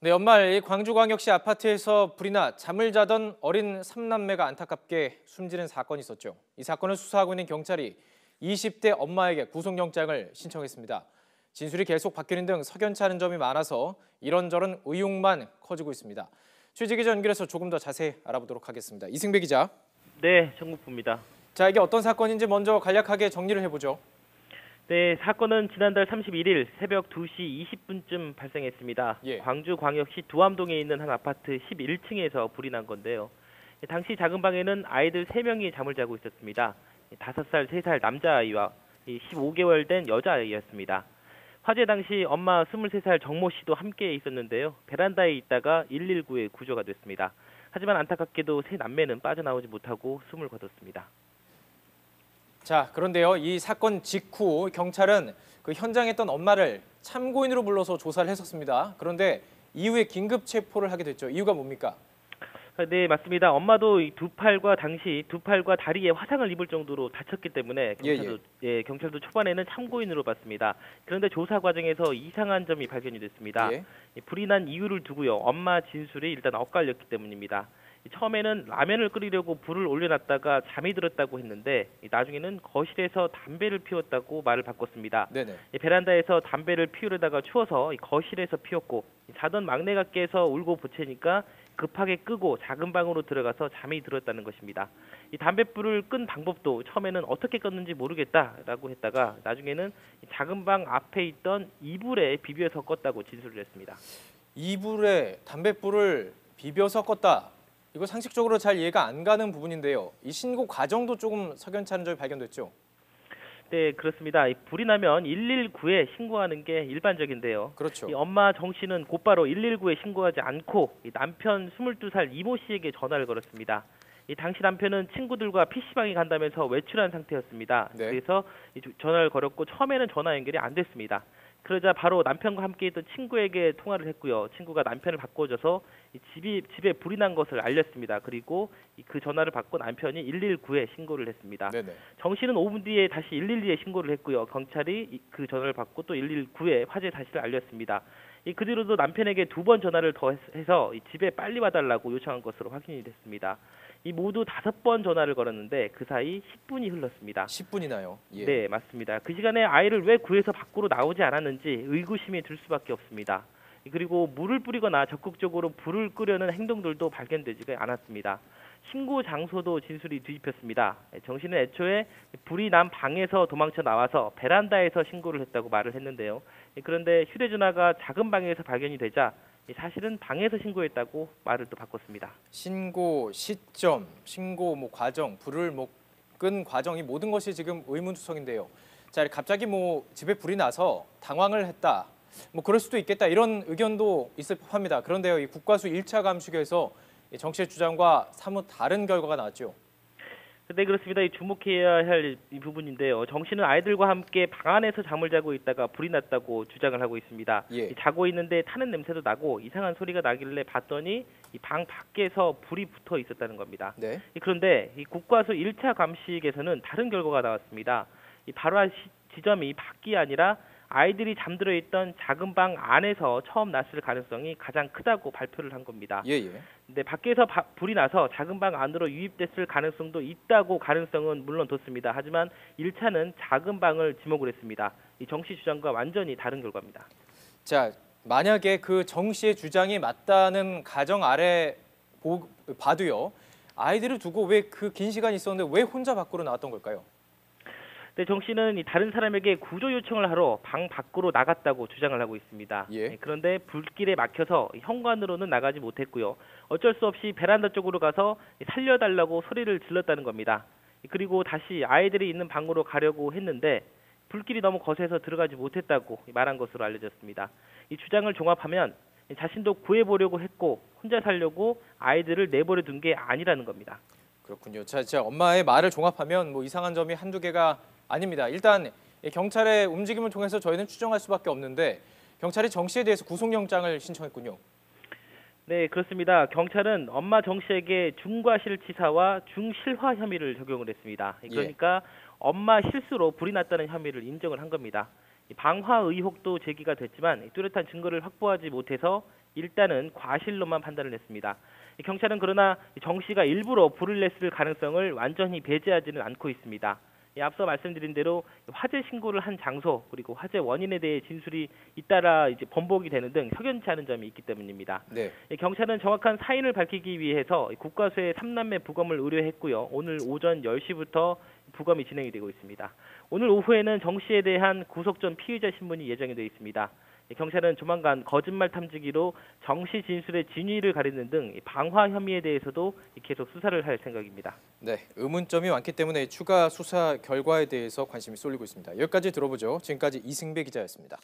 네, 연말 광주광역시 아파트에서 불이 나 잠을 자던 어린 3남매가 안타깝게 숨지는 사건이 있었죠. 이 사건을 수사하고 있는 경찰이 20대 엄마에게 구속영장을 신청했습니다. 진술이 계속 바뀌는 등 석연치 않은 점이 많아서 이런저런 의혹만 커지고 있습니다. 취재기자 연결해서 조금 더 자세히 알아보도록 하겠습니다. 이승배 기자. 네, 정국부입니다. 자, 이게 어떤 사건인지 먼저 간략하게 정리를 해보죠. 네, 사건은 지난달 31일 새벽 2시 20분쯤 발생했습니다. 예. 광주광역시 두암동에 있는 한 아파트 11층에서 불이 난 건데요. 당시 작은 방에는 아이들 3명이 잠을 자고 있었습니다. 5살, 3살 남자아이와 15개월 된 여자아이였습니다. 화재 당시 엄마 23살 정모 씨도 함께 있었는데요. 베란다에 있다가 119에 구조가 됐습니다. 하지만 안타깝게도 3남매는 빠져나오지 못하고 숨을 거뒀습니다. 자, 그런데요, 이 사건 직후 경찰은 그 현장에 있던 엄마를 참고인으로 불러서 조사를 했었습니다. 그런데 이후에 긴급 체포를 하게 됐죠. 이유가 뭡니까? 네, 맞습니다. 엄마도 당시 두 팔과 다리에 화상을 입을 정도로 다쳤기 때문에 경찰도 초반에는 참고인으로 봤습니다. 그런데 조사 과정에서 이상한 점이 발견이 됐습니다. 예. 불이 난 이유를 두고요. 엄마 진술이 일단 엇갈렸기 때문입니다. 처음에는 라면을 끓이려고 불을 올려놨다가 잠이 들었다고 했는데 나중에는 거실에서 담배를 피웠다고 말을 바꿨습니다. 네네. 베란다에서 담배를 피우려다가 추워서 거실에서 피웠고 자던 막내가 깨서 울고 보채니까 급하게 끄고 작은 방으로 들어가서 잠이 들었다는 것입니다. 이 담뱃불을 끈 방법도 처음에는 어떻게 껐는지 모르겠다라고 했다가 나중에는 작은 방 앞에 있던 이불에 비벼서 껐다고 진술을 했습니다. 이불에 담뱃불을 비벼서 껐다. 이거 상식적으로 잘 이해가 안 가는 부분인데요. 이 신고 과정도 조금 석연치 않은 점이 발견됐죠? 네, 그렇습니다. 불이 나면 119에 신고하는 게 일반적인데요. 그렇죠. 이 엄마 정 씨는 곧바로 119에 신고하지 않고 남편 22살 이모 씨에게 전화를 걸었습니다. 당시 남편은 친구들과 PC방에 간다면서 외출한 상태였습니다. 네. 그래서 전화를 걸었고 처음에는 전화 연결이 안 됐습니다. 그러자 바로 남편과 함께 있던 친구에게 통화를 했고요. 친구가 남편을 바꿔줘서 집에 불이 난 것을 알렸습니다. 그리고 그 전화를 받고 남편이 119에 신고를 했습니다. 네네. 정 씨는 5분 뒤에 다시 112에 신고를 했고요. 경찰이 그 전화를 받고 또 119에 화재 사실을 알렸습니다. 그 뒤로도 남편에게 2번 전화를 더 해서 집에 빨리 와달라고 요청한 것으로 확인이 됐습니다. 모두 5번 전화를 걸었는데 그 사이 10분이 흘렀습니다. 10분이나요? 예. 네, 맞습니다. 그 시간에 아이를 왜 구해서 밖으로 나오지 않았는지 의구심이 들 수밖에 없습니다. 그리고 물을 뿌리거나 적극적으로 불을 끄려는 행동들도 발견되지가 않았습니다. 신고 장소도 진술이 뒤집혔습니다. 정 씨는 애초에 불이 난 방에서 도망쳐 나와서 베란다에서 신고를 했다고 말을 했는데요. 그런데 휴대전화가 작은 방에서 발견이 되자 사실은 방에서 신고했다고 말을 또 바꿨습니다. 신고 시점, 신고 과정, 불을 끈 과정, 이 모든 것이 지금 의문투성인데요. 자, 갑자기 집에 불이 나서 당황을 했다. 그럴 수도 있겠다. 이런 의견도 있을 법합니다. 그런데요, 이 국과수 1차 감식에서 정 씨의 주장과 사뭇 다른 결과가 나왔죠. 네, 그렇습니다. 주목해야 할 이 부분인데요. 정 씨는 아이들과 함께 방 안에서 잠을 자고 있다가 불이 났다고 주장을 하고 있습니다. 예. 자고 있는데 타는 냄새도 나고 이상한 소리가 나길래 봤더니 방 밖에서 불이 붙어 있었다는 겁니다. 네. 그런데 국과수 1차 감식에서는 다른 결과가 나왔습니다. 발화 지점이 밖이 아니라 아이들이 잠들어 있던 작은 방 안에서 처음 났을 가능성이 가장 크다고 발표를 한 겁니다. 예. 근데 밖에서 불이 나서 작은 방 안으로 유입됐을 가능성도 있다고 가능성은 물론 뒀습니다. 하지만 1차는 작은 방을 지목을 했습니다. 정 씨 주장과 완전히 다른 결과입니다. 자, 만약에 그 정 씨의 주장이 맞다는 가정 아래 봐도요, 아이들을 두고 왜 그 긴 시간이 있었는데 왜 혼자 밖으로 나왔던 걸까요? 네, 정 씨는 다른 사람에게 구조 요청을 하러 방 밖으로 나갔다고 주장을 하고 있습니다. 예. 그런데 불길에 막혀서 현관으로는 나가지 못했고요. 어쩔 수 없이 베란다 쪽으로 가서 살려달라고 소리를 질렀다는 겁니다. 그리고 다시 아이들이 있는 방으로 가려고 했는데 불길이 너무 거세서 들어가지 못했다고 말한 것으로 알려졌습니다. 이 주장을 종합하면 자신도 구해보려고 했고 혼자 살려고 아이들을 내버려 둔 게 아니라는 겁니다. 그렇군요. 자, 엄마의 말을 종합하면 이상한 점이 한두 개가 아닙니다. 일단 경찰의 움직임을 통해서 저희는 추정할 수밖에 없는데 경찰이 정 씨에 대해서 구속영장을 신청했군요. 네, 그렇습니다. 경찰은 엄마 정 씨에게 중과실치사와 중실화 혐의를 적용을 했습니다. 그러니까 엄마 실수로 불이 났다는 혐의를 인정을 한 겁니다. 방화 의혹도 제기가 됐지만 뚜렷한 증거를 확보하지 못해서 일단은 과실로만 판단을 했습니다. 경찰은 그러나 정 씨가 일부러 불을 냈을 가능성을 완전히 배제하지는 않고 있습니다. 앞서 말씀드린 대로 화재 신고를 한 장소 그리고 화재 원인에 대해 진술이 잇따라 이제 번복이 되는 등 석연치 않은 점이 있기 때문입니다. 네. 경찰은 정확한 사인을 밝히기 위해서 국과수의 3남매 부검을 의뢰했고요. 오늘 오전 10시부터 부검이 진행이 되고 있습니다. 오늘 오후에는 정 씨에 대한 구속 전 피의자 신문이 예정이 되어 있습니다. 경찰은 조만간 거짓말 탐지기로 정 씨 진술의 진위를 가리는 등 방화 혐의에 대해서도 계속 수사를 할 생각입니다. 네, 의문점이 많기 때문에 추가 수사 결과에 대해서 관심이 쏠리고 있습니다. 여기까지 들어보죠. 지금까지 이승배 기자였습니다.